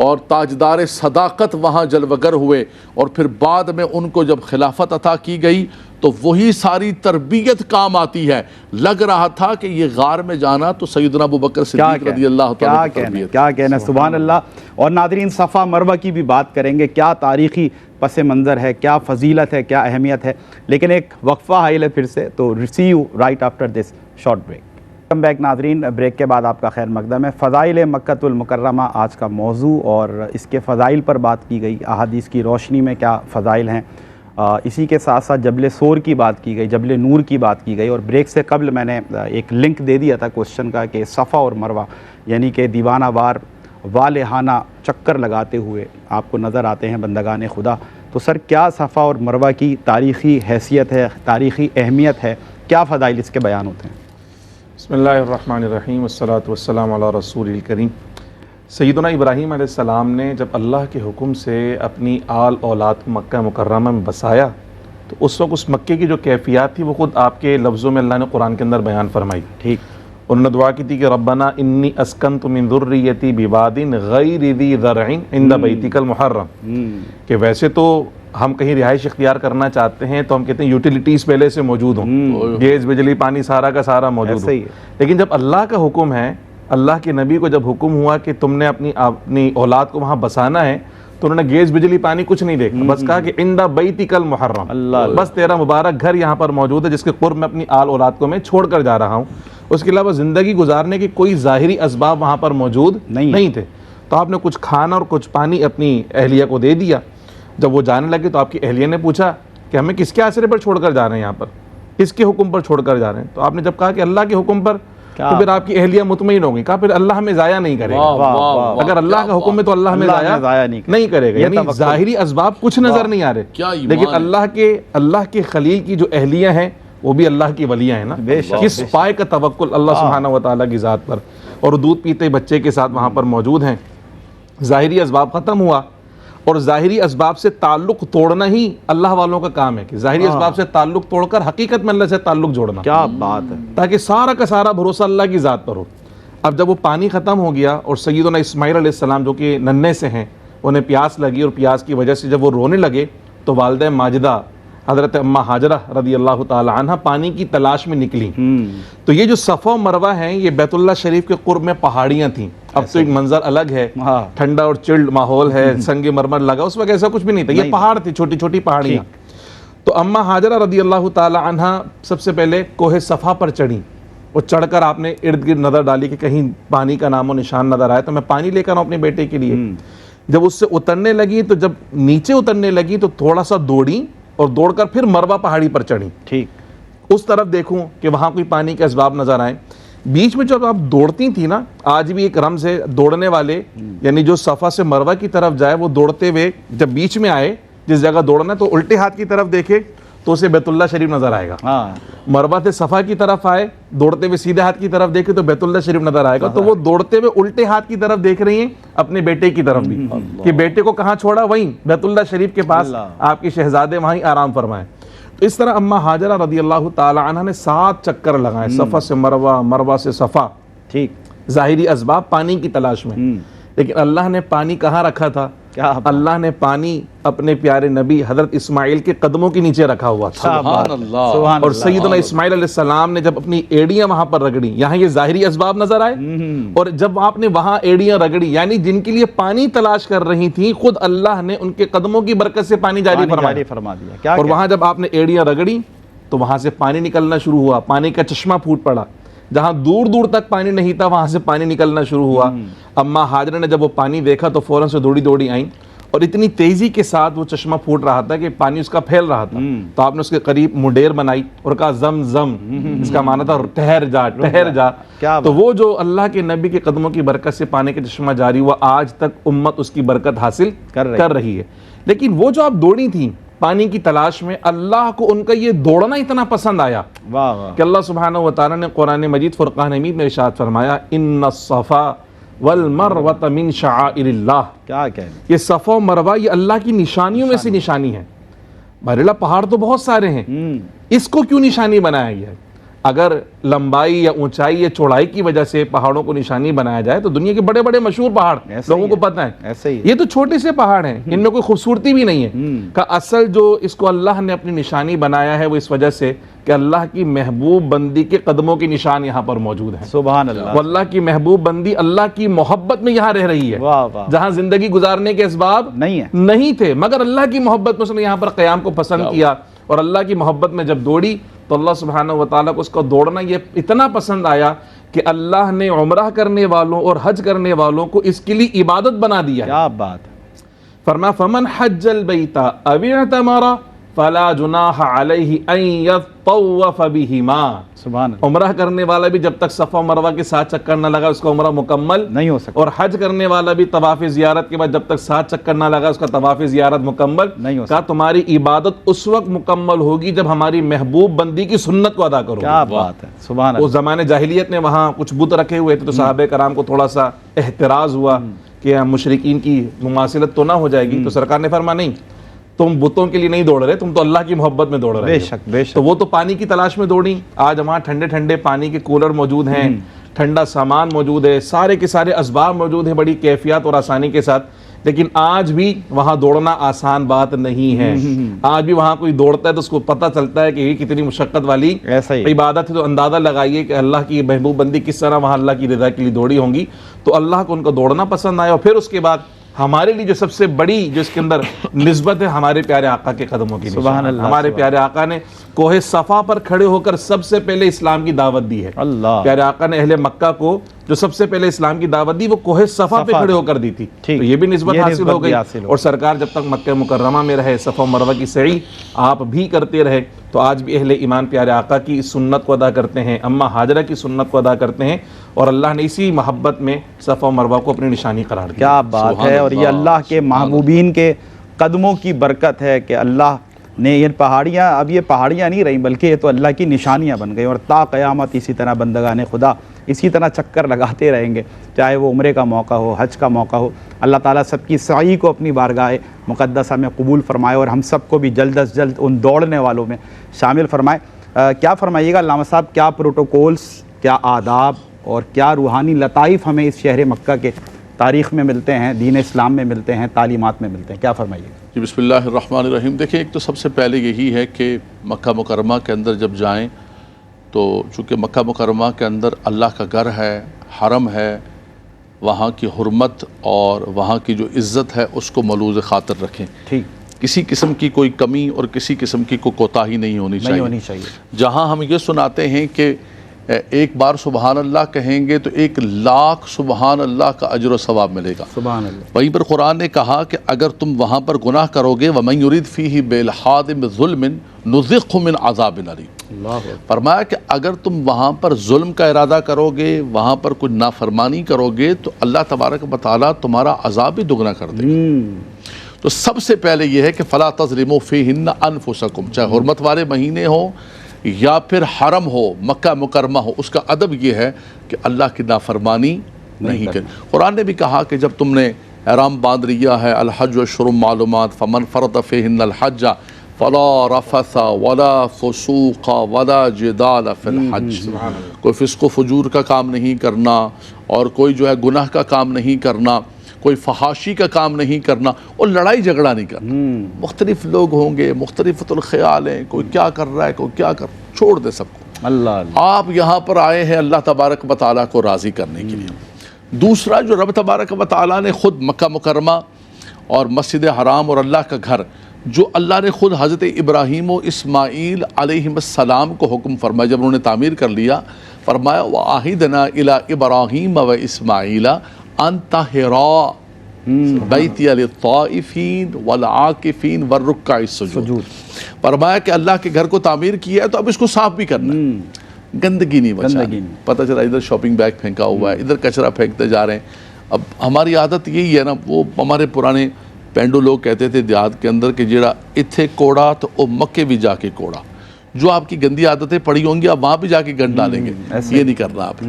اور تاجدار صداقت وہاں جلوگر ہوئے, اور پھر بعد میں ان کو جب خلافت عطا کی گئی تو وہی ساری تربیت کام آتی ہے. لگ رہا تھا کہ یہ غار میں جانا تو سیدنا ابو بکر صدیق رضی اللہ تعالیٰ کی تربیت. کیا کہنا, سبحان اللہ. اور ناظرین صفا مروہ کی بھی بات کریں گے, کیا تاریخی پس منظر ہے, کیا فضیلت ہے, کیا اہمیت ہے. لیکن ایک وقفہ حائل ہے پھر سے, تو see you right after this short break. Welcome back ناظرین, بریک کے بعد آپ کا خیر مقدم ہے. فضائل مکۃ المکرمہ آج کا موضوع, اور اس کے فضائل پر بات کی گئی, احادیث کی روشنی میں کیا فضائل ہیں. اسی کے ساتھ ساتھ جبل سور کی بات کی گئی, جبل نور کی بات کی گئی. اور بریک سے قبل میں نے ایک لنک دے دیا تھا کوشچن کا کہ صفا اور مروہ یعنی کہ دیوانہ وار والہانہ چکر لگاتے ہوئے آپ کو نظر آتے ہیں بندگان خدا. تو سر کیا صفا اور مروہ کی تاریخی حیثیت ہے, تاریخی اہمیت ہے, کیا فضائل اس کے بیان ہوتے ہیں؟ بسم اللہ الرحمن الرحیم والصلاة والسلام علی رسول الکریم. سیدنا ابراہیم علیہ السلام نے جب اللہ کے حکم سے اپنی آل اولاد کو مکہ مکرمہ میں بسایا تو اس وقت اس مکے کی جو کیفیات تھی وہ خود آپ کے لفظوں میں اللہ نے قرآن کے اندر بیان فرمائی. ٹھیک. انہوں نے دعا کی تھی کہ ربنا انی اسکنت من ذریتی بواد غیر ذی زرع عند بیتک المحرم، کہ ویسے تو ہم کہیں رہائش اختیار کرنا چاہتے ہیں تو ہم کہتے ہیں یوٹیلیٹیز پہلے سے موجود ہوں، گیس بجلی پانی سارا کا سارا موجود ہو. لیکن جب اللہ کا حکم ہے، اللہ کے نبی کو جب حکم ہوا کہ تم نے اپنی اولاد کو وہاں بسانا ہے، تو انہوں نے گیس بجلی پانی کچھ نہیں دیکھا، بس کہا کہ عند بیتک المحرم، بس تیرا مبارک گھر یہاں پر موجود ہے جس کے قرب میں اپنی آل اولاد کو میں چھوڑ کر جا رہا ہوں. اس کے علاوہ زندگی گزارنے کے کوئی ظاہری اسباب وہاں پر موجود نہیں تھے. تو آپ نے کچھ کھانا اور کچھ پانی اپنی اہلیہ کو دے دیا. جب وہ جانے لگے تو آپ کی اہلیہ نے پوچھا کہ ہمیں کس کے آسرے پر چھوڑ کر جا رہے ہیں، یہاں پر کس کے حکم پر چھوڑ کر جا رہے ہیں؟ تو آپ نے جب کہا کہ اللہ کے حکم پر، تو پھر آپ کی اہلیہ مطمئن ہو گئی. کہا پھر اللہ ہمیں ضائع نہیں کرے گا، اگر اللہ کا حکم ہے تو اللہ ہمیں ضائع نہیں کرے گا. یعنی ظاہری اسباب کچھ نظر نہیں آ رہے، لیکن اللہ کے خلیل کی جو اہلیہ ہیں وہ بھی اللہ کی ولیاں ہیں نا. کس پائے کا توکل اللہ سبحانہ و تعالیٰ کی ذات پر، اور دودھ پیتے بچے کے ساتھ وہاں پر موجود ہیں. ظاہری اسباب ختم ہوا، اور ظاہری اسباب سے تعلق توڑنا ہی اللہ والوں کا کام ہے، کہ ظاہری اسباب سے تعلق توڑ کر حقیقت میں اللہ سے تعلق جوڑنا. کیا بات ہے. تاکہ سارا کا سارا بھروسہ اللہ کی ذات پر ہو. اب جب وہ پانی ختم ہو گیا اور سیدنا اسماعیل علیہ السلام جو کہ ننھے سے ہیں، انہیں پیاس لگی، اور پیاس کی وجہ سے جب وہ رونے لگے تو والدہ ماجدہ حضرت اماں ہاجرہ رضی اللہ تعالی عنہ پانی کی تلاش میں نکلی. تو یہ جو صفا و مروہ ہیں یہ بیت اللہ شریف کے قرب میں پہاڑیاں تھیں. اب تو ایک منظر الگ ہے، ٹھنڈا اور چلڈ ماحول ہے، سنگ مرمر لگا، اس وقت ایسا کچھ بھی نہیں تھا، یہ پہاڑ تھے، چھوٹی چھوٹی پہاڑیاں. تو اماں ہاجرہ رضی اللہ تعالی عنہ سب سے پہلے کوہ صفا پر چڑھی، اور چڑھ کر آپ نے ارد گرد نظر ڈالی کہ کہیں پانی کا نام و نشان نظر آئے تو میں پانی لے کر آؤں اپنے بیٹے کے لیے. جب اس سے اترنے لگی تو جب نیچے اترنے لگی تو تھوڑا سا دوڑی، اور دوڑ کر پھر مروہ پہاڑی پر چڑھی. ٹھیک. اس طرف دیکھوں کہ وہاں کوئی پانی کے اسباب نظر آئیں. بیچ میں جب آپ دوڑتی تھی نا، آج بھی ایک رمز ہے دوڑنے والے، یعنی جو صفا سے مروہ کی طرف جائے وہ دوڑتے ہوئے جب بیچ میں آئے جس جگہ دوڑنا ہے تو الٹے ہاتھ کی طرف دیکھے تو اسے بیت اللہ شریف نظر آئے گا. مروہ سے صفا کی طرف آئے دوڑتے ہوئے سیدھے ہاتھ کی طرف دیکھے تو بیت اللہ شریف نظر آئے گا. تو وہ دوڑتے ہوئے الٹے ہاتھ کی طرف دیکھ رہی ہیں اپنے بیٹے کی طرف بھی، کہ بیٹے کو کہاں چھوڑا؟ وہیں بیت اللہ شریف کے پاس، آپ کے شہزادے وہیں آرام فرمائے. تو اس طرح اماں ہاجرہ رضی اللہ تعالی عنہ نے 7 چکر لگائے، صفا سے مروہ، مروہ سے صفا. ٹھیک. ظاہری اسباب پانی کی تلاش میں، لیکن اللہ نے پانی کہاں رکھا تھا؟ اللہ نے پانی اپنے پیارے نبی حضرت اسماعیل کے قدموں کے نیچے رکھا ہوا تھا. سبحان اللہ. اور سیدنا اسماعیل علیہ السلام نے جب اپنی ایڑیاں وہاں پر رگڑی، یہاں یہ ظاہری اسباب نظر آئے، اور جب آپ نے وہاں ایڑیاں رگڑی، یعنی جن کے لیے پانی تلاش کر رہی تھیں، خود اللہ نے ان کے قدموں کی برکت سے پانی جاری فرما دیا. اور وہاں جب آپ نے ایڑیاں رگڑی تو وہاں سے پانی نکلنا شروع ہوا، پانی کا چشمہ پھوٹ پڑا. جہاں دور دور تک پانی نہیں تھا وہاں سے پانی نکلنا شروع ہوا. اماں ہاجرہ نے جب وہ پانی دیکھا تو فوراً سے دوڑی آئیں، اور اتنی تیزی کے ساتھ وہ چشمہ پھوٹ رہا تھا کہ پانی اس کا پھیل رہا تھا. تو آپ نے اس کے قریب مڈیر بنائی اور کہا زم زم، اس کا معنی تھا ٹھہر جا. تو وہ جو اللہ کے نبی کے قدموں کی برکت سے پانی کا چشمہ جاری ہوا، آج تک امت اس کی برکت حاصل کر رہی ہے. لیکن وہ جو آپ دوڑی تھیں پانی کی تلاش میں، اللہ کو ان کا یہ دوڑنا اتنا پسند آیا کہ اللہ سبحانہ و تعالیٰ نے قرآن مجید فرقان حمید میں ارشاد فرمایا ان الصفا والمروہ من شعائر اللہ. کیا یہ صفا و مروہ یہ اللہ کی نشانیوں میں سے نشانی ہے. بہرحال پہاڑ تو بہت سارے ہیں، اس کو کیوں نشانی بنایا گیا ہے؟ اگر لمبائی یا اونچائی یا چوڑائی کی وجہ سے پہاڑوں کو نشانی بنایا جائے تو دنیا کے بڑے بڑے مشہور پہاڑ لوگوں کو پتہ ہے، یہ تو چھوٹے سے پہاڑ ہیں، ان میں کوئی خوبصورتی بھی نہیں ہے. کہ اصل جو اس کو اللہ نے اپنی نشانی بنایا ہے وہ اس وجہ سے کہ اللہ کی محبوب بندی کے قدموں کی نشان یہاں پر موجود ہے. سبحان اللہ. اللہ کی محبوب بندی اللہ کی محبت میں یہاں رہ رہی ہے، جہاں زندگی گزارنے کے اسباب نہیں تھے، مگر اللہ کی محبت میں اس نے یہاں پر قیام کو پسند کیا. اور اللہ کی محبت میں جب دوڑی تو اللہ سبحانہ و تعالیٰ کو اس کا دوڑنا یہ اتنا پسند آیا کہ اللہ نے عمرہ کرنے والوں اور حج کرنے والوں کو اس کے لیے عبادت بنا دیا. کیا بات ہے. فرمایا فمن حج البیت او اعتمر فلا جناح علیہ ان یطوف بہما. سبحان اللہ. عمرہ کرنے والا بھی جب تک صفا و مروہ کے 7 چکر نہ لگا اس کا عمرہ مکمل نہیں ہو سکتا، اور حج کرنے والا بھی طواف زیارت کے بعد جب تک 7 چکر نہ لگا اس کا طواف زیارت مکمل نہیں ہو سکتا. کہا تمہاری عبادت اس وقت مکمل ہوگی جب ہماری محبوب بندی کی سنت کو ادا کرو. کیا بات ہے. سبحان اللہ. اس زمانے جاہلیت میں وہاں کچھ بت رکھے ہوئے تھے تو صحابہ کرام کو تھوڑا سا احتراز ہوا کہ مشرکین کی مماثلت تو نہ ہو جائے گی. تو سرکار نے فرمایا نہیں، تم بتوں کے لیے نہیں دوڑ رہے، تم تو اللہ کی محبت میں دوڑ رہے بے ہو۔ شک بے شک۔ تو وہ تو پانی کی تلاش میں دوڑی، آج وہاں ٹھنڈے ٹھنڈے پانی کے کولر موجود ہیں، ٹھنڈا سامان موجود ہے، سارے کے سارے اسباب موجود ہیں بڑی کیفیت اور آسانی کے ساتھ، لیکن آج بھی وہاں دوڑنا آسان بات نہیں ہے۔ آج بھی وہاں کوئی دوڑتا ہے تو اس کو پتہ چلتا ہے کہ یہ کتنی مشقت والی ایسا ہی عبادت ہے۔ تو اندازہ لگائیے کہ اللہ کی محبوب بندی کس طرح وہاں اللہ کی رضا کے لیے دوڑی ہوں گی۔ تو اللہ کو ان کو دوڑنا پسند آیا، اور پھر اس کے بعد ہمارے لیے جو سب سے بڑی جو اس کے اندر نسبت ہے ہمارے پیارے آقا کے قدموں کی سبحان نشان۔ اللہ، ہمارے پیارے آقا نے کوہ صفا پر کھڑے ہو کر سب سے پہلے اسلام کی دعوت دی ہے۔ اللہ، پیارے آقا نے اہل مکہ کو جو سب سے پہلے اسلام کی دعوت دی وہ کوہ صفا پہ کھڑے ہو کر دی تھی، ٹھیک، تو یہ بھی نسبت یہ حاصل نسبت ہو بھی گئی۔ حاصل ہو اور سرکار جب تک مکہ مکرمہ میں رہے صفا و مروہ کی سعی آپ بھی کرتے رہے، تو آج بھی اہل ایمان پیارے آقا کی اس سنت کو ادا کرتے ہیں، اماں ہاجرہ کی سنت کو ادا کرتے ہیں، اور اللہ نے اسی محبت میں صفا و مروہ کو اپنی نشانی قرار دیا۔ کیا بات ہے، اور یہ اللہ کے محبوبین کے قدموں کی برکت ہے کہ اللہ نے یہ پہاڑیاں، اب یہ پہاڑیاں نہیں رہیں بلکہ یہ تو اللہ کی نشانیاں بن گئی، اور تا قیامت اسی طرح بندگان خدا اسی طرح چکر لگاتے رہیں گے، چاہے وہ عمرے کا موقع ہو، حج کا موقع ہو۔ اللہ تعالیٰ سب کی سعی کو اپنی بارگاہ مقدسہ میں قبول فرمائے، اور ہم سب کو بھی جلد از جلد ان دوڑنے والوں میں شامل فرمائے۔ کیا فرمائیے گا علامہ صاحب، کیا پروٹوکولز، کیا آداب اور کیا روحانی لطائف ہمیں اس شہر مکہ کے تاریخ میں ملتے ہیں، دین اسلام میں ملتے ہیں، تعلیمات میں ملتے ہیں، کیا فرمائیے گا؟ جی بسم اللہ الرحمن الرحیم۔ دیکھیں، ایک تو سب سے پہلے یہی ہے کہ مکہ مکرمہ کے اندر جب جائیں تو چونکہ مکہ مکرمہ کے اندر اللہ کا گھر ہے، حرم ہے، وہاں کی حرمت اور وہاں کی جو عزت ہے اس کو ملوز خاطر رکھیں۔ ٹھیک، کسی قسم کی کوئی کمی اور کسی قسم کی کوئی کوتاہی نہیں ہونی چاہیے۔ جہاں ہم یہ سناتے ہیں کہ ایک بار سبحان اللہ کہیں گے تو 1,00,000 سبحان اللہ کا اجر و ثواب ملے گا۔ سبحان اللہ۔ وہیں پر قرآن نے کہا کہ اگر تم وہاں پر گناہ کرو گے وَمَن يُرِدْ فِيهِ بِالْحَادِ بِظُلْمٍ نُذِقْهُ مِنْ عَذَابٍ أَلِيمٍ۔ فرمایا کہ اگر تم وہاں پر ظلم کا ارادہ کرو گے، وہاں پر کوئی نافرمانی کرو گے، تو اللہ تبارک و تعالیٰ تمہارا عذاب بھی دگنا کر دے گا۔ تو سب سے پہلے یہ ہے کہ فَلَا تَظْلِمُوا فِيهِنَّ أَنفُسَكُمْ، چاہے حرمت والے مہینے ہوں یا پھر حرم ہو، مکہ مکرمہ ہو، اس کا ادب یہ ہے کہ اللہ کی نافرمانی نہیں کرے۔ قرآن نے بھی کہا کہ جب تم نے احرام باندھ لیا ہے، الحج اشہر معلومات، فمن فرض فیہن الحج فلا رفث ولا فسوق ولا جدال فی الحج، کوئی فسق و فجور کا کام نہیں کرنا، اور کوئی جو ہے گناہ کا کام نہیں کرنا، کوئی فحاشی کا کام نہیں کرنا، اور لڑائی جھگڑا نہیں کرنا۔ مختلف لوگ ہوں گے، مختلف الخیال ہیں، کوئی کیا کر رہا ہے، کوئی کیا کر، چھوڑ دے سب کو۔ اللہ، آپ یہاں پر آئے ہیں اللہ تبارک و تعالیٰ کو راضی کرنے کے لیے۔ دوسرا جو رب تبارک و تعالیٰ نے خود مکہ مکرمہ اور مسجد حرام اور اللہ کا گھر، جو اللہ نے خود حضرت ابراہیم و اسماعیل علیہ السلام کو حکم فرمایا، جب انہوں نے تعمیر کر لیا، فرمایا وَعَاهِدْنَا إِلَىٰ إِبْرَاهِيمَ وَإِسْمَاعِيلَ أَن طَهِّرَا بَيْتِيَ لِلطَّائِفِينَ وَالْعَاكِفِينَ وَالرُّكَّعِ السُّجُودِ۔ فرمایا کہ اللہ کے گھر کو تعمیر کیا ہے تو اب اس کو صاف بھی کرنا ہے، گندگی نہیں بچانی۔ پتہ چلا ادھر شاپنگ بیگ پھینکا ہوا ہے، ادھر کچرا پھینکتے جا رہے ہیں۔ اب ہماری عادت یہی ہے نا، وہ ہمارے پرانے پینڈو لوگ کہتے تھے دیہات کے اندر کہ جیڑا اتھے کوڑا تو او مکے بھی جا کے کوڑا۔ جو آپ کی گندی عادتیں پڑی ہوں گی آپ وہاں بھی جا کے گند ڈالیں گے، یہ نہیں کرنا آپ۔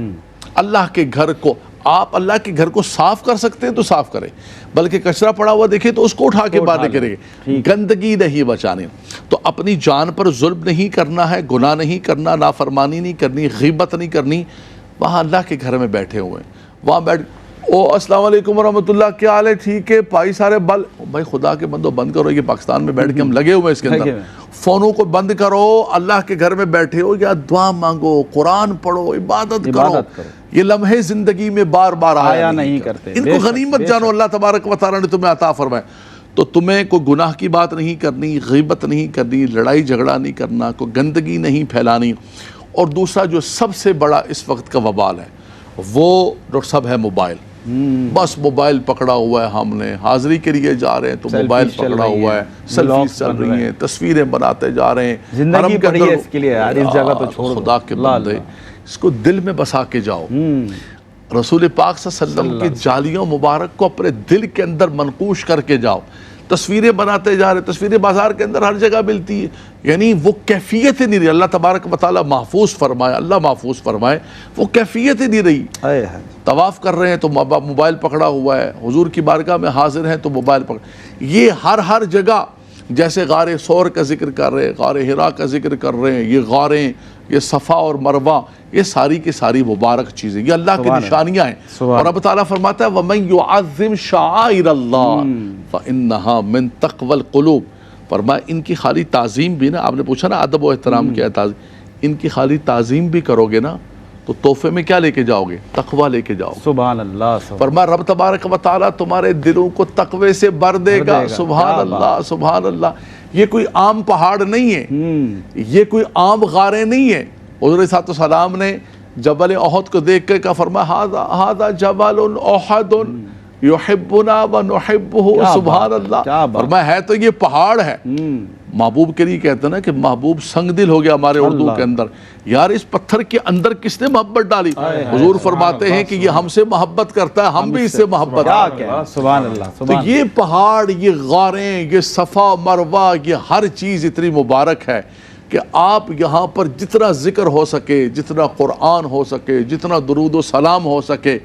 اللہ کے گھر کو، آپ اللہ کے گھر کو صاف کر سکتے ہیں تو صاف کریں، بلکہ کچرا پڑا ہوا دیکھے تو اس کو اٹھا کے باہر نکلیں گے، گندگی نہیں بچانی۔ تو اپنی جان پر ظلم نہیں کرنا ہے، گناہ نہیں کرنا، نافرمانی نہیں کرنی، غیبت نہیں کرنی۔ وہاں اللہ کے گھر میں بیٹھے ہوئے ہیں، وہاں بیٹھ السلام علیکم ورحمۃ اللہ، کیا حال ہے، ٹھیک ہے پائی سارے بل، بھائی خدا کے بندو بند کرو، یہ پاکستان میں بیٹھ کے ہم لگے ہوئے اس کے اندر، فونوں کو بند کرو، اللہ کے گھر میں بیٹھے ہو یا دعا مانگو، قرآن پڑھو، عبادت کرو۔ یہ لمحے زندگی میں بار بار آیا نہیں کرتے، ان کو غنیمت جانو، اللہ تبارک و تعالیٰ نے تمہیں عطا فرمایا۔ تو تمہیں کوئی گناہ کی بات نہیں کرنی، غیبت نہیں کرنی، لڑائی جھگڑا نہیں کرنا، کوئی گندگی نہیں پھیلانی۔ اور دوسرا جو سب سے بڑا اس وقت کا وبال ہے وہ ڈاکٹر صاحب ہے موبائل۔ بس موبائل پکڑا ہوا ہے، ہم نے حاضری کے لیے جا رہے ہیں تو موبائل پکڑا ہوا ہے، سیلفیز چل رہی ہیں، تصویریں بناتے جا رہے ہیں، زندگی پڑی ہے اس کے لیے یار، اس جگہ تو چھوڑ دو۔ خدا کے بندے اس کو دل میں بسا کے جاؤ، رسول پاک صلی اللہ علیہ وسلم کی جالیوں مبارک کو اپنے دل کے اندر منقوش کر کے جاؤ۔ تصویریں بناتے جا رہے، تصویریں بازار کے اندر ہر جگہ ملتی ہے، یعنی وہ کیفیت ہی نہیں رہی۔ اللہ تبارک و تعالیٰ محفوظ فرمائے، اللہ محفوظ فرمائے، وہ کیفیت ہی نہیں رہی۔ طواف کر رہے ہیں تو موبائل پکڑا ہوا ہے، حضور کی بارگاہ میں حاضر ہیں تو موبائل پکڑا، یہ ہر جگہ جیسے غار ثور کا ذکر کر رہے ہیں، غار حرا کا ذکر کر رہے ہیں، یہ غاریں، یہ صفا اور مروہ، یہ ساری کی ساری مبارک چیزیں، یہ اللہ کی نشانیاں ہیں۔ اور اب تعالیٰ فرماتا ہے وَمَن يُعَظِّمْ شَعَائِرَ اللَّهِ فَإِنَّهَا مِن تَقْوَى الْقُلُوبِ، فرمایا ان کی خالی تعظیم بھی نا، آپ نے پوچھا نا ادب و احترام کیا ہے تعظیم، ان کی خالی تعظیم بھی کرو گے نا تو تحفے میں کیا لے کے جاؤ گے؟ تقوی لے کے جاؤ گے۔ سبحان اللہ، فرمایا رب تبارک و تعالیٰ تمہارے دلوں کو تقوی سے بھر دے گا۔ سبحان اللہ، سبحان اللہ۔ یہ کوئی عام پہاڑ نہیں ہے، یہ کوئی عام غاریں نہیں ہیں۔ حضور صلی اللہ علیہ وسلم نے جبل احد کو دیکھ کر کہا، فرمایا ھذا جبل احد یحبنا ونحبہ۔ سبحان اللہ، فرمایا ہے تو یہ پہاڑ ہے۔ محبوب کے لیے کہتے ہیں نا کہ محبوب سنگ دل ہو گیا ہمارے اردو کے اندر، یار اس پتھر کے اندر کس نے محبت ڈالی؟ حضور فرماتے ہیں کہ یہ ہم سے محبت کرتا ہے، ہم بھی اس سے محبت کرتے ہیں۔ سبحان اللہ۔ تو یہ پہاڑ، یہ غاریں، یہ صفا مروہ، یہ ہر چیز اتنی مبارک ہے کہ آپ یہاں پر جتنا ذکر ہو سکے، جتنا قرآن ہو سکے، جتنا درود و سلام ہو سکے،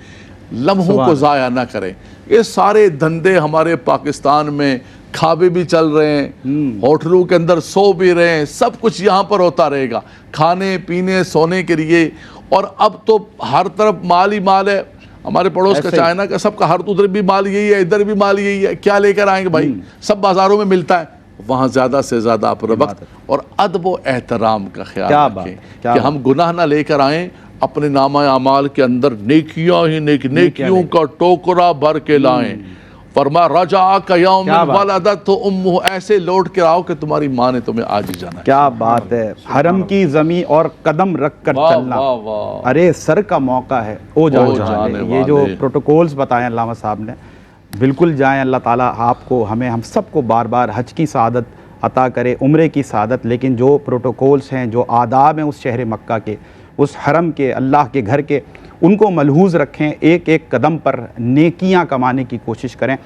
لمحوں کو ضائع نہ کریں۔ یہ سارے دھندے ہمارے پاکستان میں کھابے بھی چل رہے ہیں، ہوٹلوں کے اندر سو بھی رہے ہیں، سب کچھ یہاں پر ہوتا رہے گا، کھانے پینے سونے کے لیے۔ اور اب تو ہر طرف مال ہی مال ہے۔ ہمارے پڑوس کا چائنا کا سب کا، ہر ادھر بھی مال یہی ہے، ادھر بھی مال یہی ہے، کیا لے کر آئیں گے بھائی؟ سب بازاروں میں ملتا ہے، وہاں زیادہ سے زیادہ اپنا وقت اور ادب و احترام کا خیال رکھیں کہ ہم گناہ نہ لے کر آئیں، اپنے نامہ اعمال کے اندر نیکیاں ہی نیکیوں کا ٹوکرا بھر کے لائیں۔ فرمایا رجعک یوم ولدت امہ، ایسے لوٹ کے آؤ کہ تمہاری ماں نے تمہیں آج ہی جانا ہے۔ کیا بات ہے، حرم کی زمین اور قدم رکھ کر چلنا، ارے سر کا موقع ہے او جانے۔ یہ جو پروٹوکولز بتائیں علامہ صاحب نے، بالکل جائیں۔ اللہ تعالیٰ آپ کو، ہمیں، ہم سب کو بار بار حج کی سعادت عطا کرے، عمرے کی سعادت۔ لیکن جو پروٹوکولز ہیں، جو آداب ہیں اس شہر مکہ کے، اس حرم کے، اللہ کے گھر کے، ان کو ملحوظ رکھیں، ایک ایک قدم پر نیکیاں کمانے کی کوشش کریں۔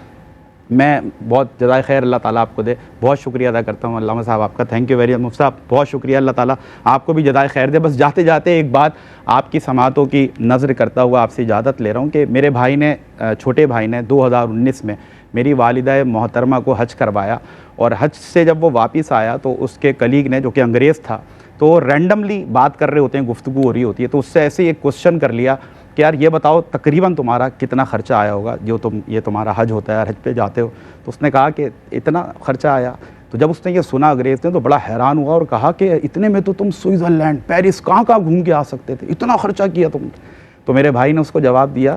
میں بہت جزائے خیر اللہ تعالیٰ آپ کو دے، بہت شکریہ ادا کرتا ہوں علامہ صاحب آپ کا، تھینک یو ویری مچ مفتی صاحب، بہت شکریہ، اللہ تعالیٰ آپ کو بھی جزائے خیر دے۔ بس جاتے جاتے ایک بات آپ کی سماعتوں کی نظر کرتا ہوا آپ سے اجازت لے رہا ہوں کہ میرے بھائی نے، چھوٹے بھائی نے 2019 میں میری والدہ محترمہ کو حج کروایا، اور حج سے جب وہ واپس آیا تو اس کے کلیگ نے، جو کہ انگریز تھا، تو رینڈملی بات کر رہے ہوتے ہیں، گفتگو ہو رہی ہوتی ہے، تو اس سے ایسے ایک کوشچن کر لیا کہ یار یہ بتاؤ تقریباً تمہارا کتنا خرچہ آیا ہوگا، جو یہ تمہارا حج ہوتا ہے، حج پہ جاتے ہو؟ تو اس نے کہا کہ اتنا خرچہ آیا۔ تو جب اس نے یہ سنا انگریز نے تو بڑا حیران ہوا اور کہا کہ اتنے میں تو تم سوئٹزرلینڈ، پیرس، کہاں گھوم کے آ سکتے تھے، اتنا خرچہ کیا تم۔ تو میرے بھائی نے اس کو جواب دیا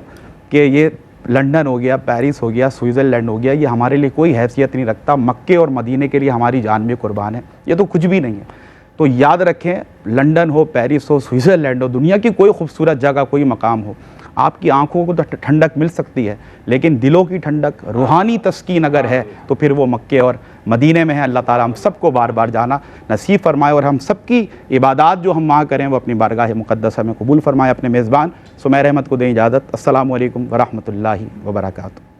کہ یہ لنڈن ہو گیا، پیرس ہو گیا، سوئٹزرلینڈ ہو گیا، یہ ہمارے لیے کوئی حیثیت نہیں رکھتا، مکے اور مدینے کے لیے ہماری جان بھی قربان ہے، یہ تو کچھ بھی نہیں ہے۔ تو یاد رکھیں، لنڈن ہو، پیرس ہو، سوئٹزرلینڈ ہو، دنیا کی کوئی خوبصورت جگہ، کوئی مقام ہو، آپ کی آنکھوں کو تو ٹھنڈک مل سکتی ہے، لیکن دلوں کی ٹھنڈک، روحانی تسکین اگر ہے تو پھر وہ مکے اور مدینے میں ہے۔ اللہ تعالیٰ ہم سب کو بار بار جانا نصیب فرمائے، اور ہم سب کی عبادات جو ہم وہاں کریں وہ اپنی بارگاہ مقدسہ میں قبول فرمائے۔ اپنے میزبان سمیر احمد کو دیں اجازت۔ السلام علیکم ورحمۃ اللہ وبرکاتہ۔